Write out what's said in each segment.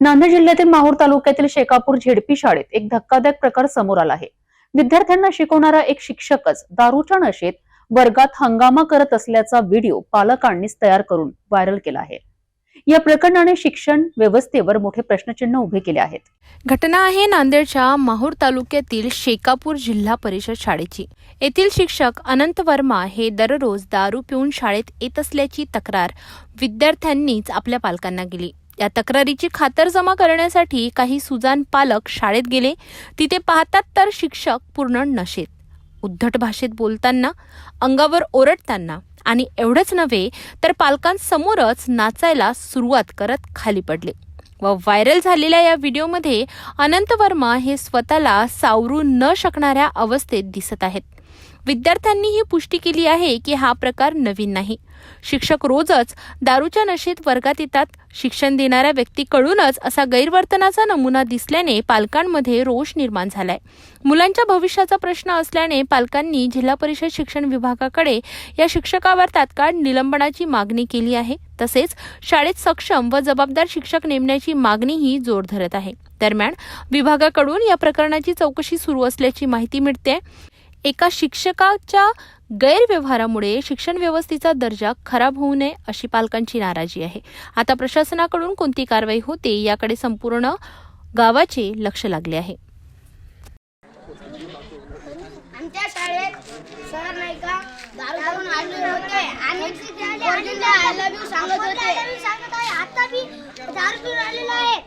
नांदेड जिल्ह्यातील माहूर तालुक्यातील शेकापूर झेडपी शाळेत एक धक्कादायक प्रकार समोर आला आहे। विद्यार्थ्यांना शिकवणारा एक शिक्षकच दारूच्या नशेत वर्गात हंगामा करत असल्याचा व्हिडिओ पालकांनीच तयार करून व्हायरल केला आहे। या प्रकरणाने शिक्षण व्यवस्थेवर मोठे प्रश्नचिन्ह उभे केले आहेत। घटना आहे नांदेडच्या माहूर तालुक्यातील शेकापूर जिल्हा परिषद शाळेची। येथील शिक्षक अनंत वर्मा हे दररोज दारू पिऊन शाळेत येत असल्याची तक्रार विद्यार्थ्यांनीच आपल्या पालकांना केली। या तक्रारीची खातरजमा करण्यासाठी काही सुजाण पालक शाळेत गेले। तिथे पाहतात तर शिक्षक पूर्ण नशेत, उद्धट भाषेत बोलताना, अंगावर ओरडताना आणि एवढंच नव्हे तर पालकांसमोरच नाचायला सुरुवात करत खाली पडले। व व्हायरल झालेल्या या व्हिडिओमध्ये अनंत वर्मा हे स्वतःला सावरू न शकणाऱ्या अवस्थेत दिसत आहेत। विद्यार्थ्यांनी ही पुष्टी केली आहे की हा प्रकार नवीन नाही। शिक्षक रोजच दारूच्या नशेत वर्गात येतात। शिक्षण देणाऱ्या व्यक्तीकडूनच असा गैरवर्तनाचा नमुना दिसल्याने पालकांमध्ये रोष निर्माण झालाय। मुलांच्या भविष्याचा प्रश्न असल्याने पालकांनी जिल्हा परिषद शिक्षण विभागाकडे या शिक्षकावर तात्काळ निलंबनाची मागणी केली आहे। तसेच शाळेत सक्षम व जबाबदार शिक्षक नेमण्याची मागणीही जोर धरत आहे। दरम्यान विभागाकडून या प्रकरणाची चौकशी सुरू असल्याची माहिती मिळते। एका शिक्षकाच्या गैरव्यवहारामुळे शिक्षण व्यवस्थेचा दर्जा खराब होऊ नये अशी पालकांची नाराजी आहे। आता प्रशासनाकडून कोणती कारवाई होते याकडे संपूर्ण गावाचे लक्ष लागले आहे। आमच्या शाळेत सर नाही का दारू घेऊन आले होते आणि पोरीला आय लव्ह यू सांगत होते। आता भी दारू पिऊन आलेला आहे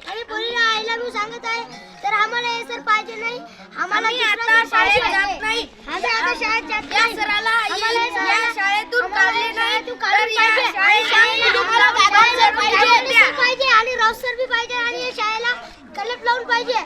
आणि पोरीला आय लव्ह यू सांगत आहे। तर आम्हाला हे सर पाहिजे नाही। आम्हाला आता शाळेत जात नाही। आम्ही आता शाळेत जात नाही। या सराला या शाळेतून काढले नाही। तू काढून पाहिजे तुम्हाला बाबा सर पाहिजे आणि राव सर भी पाहिजे आणि या शाळेला कलप लावून पाहिजे।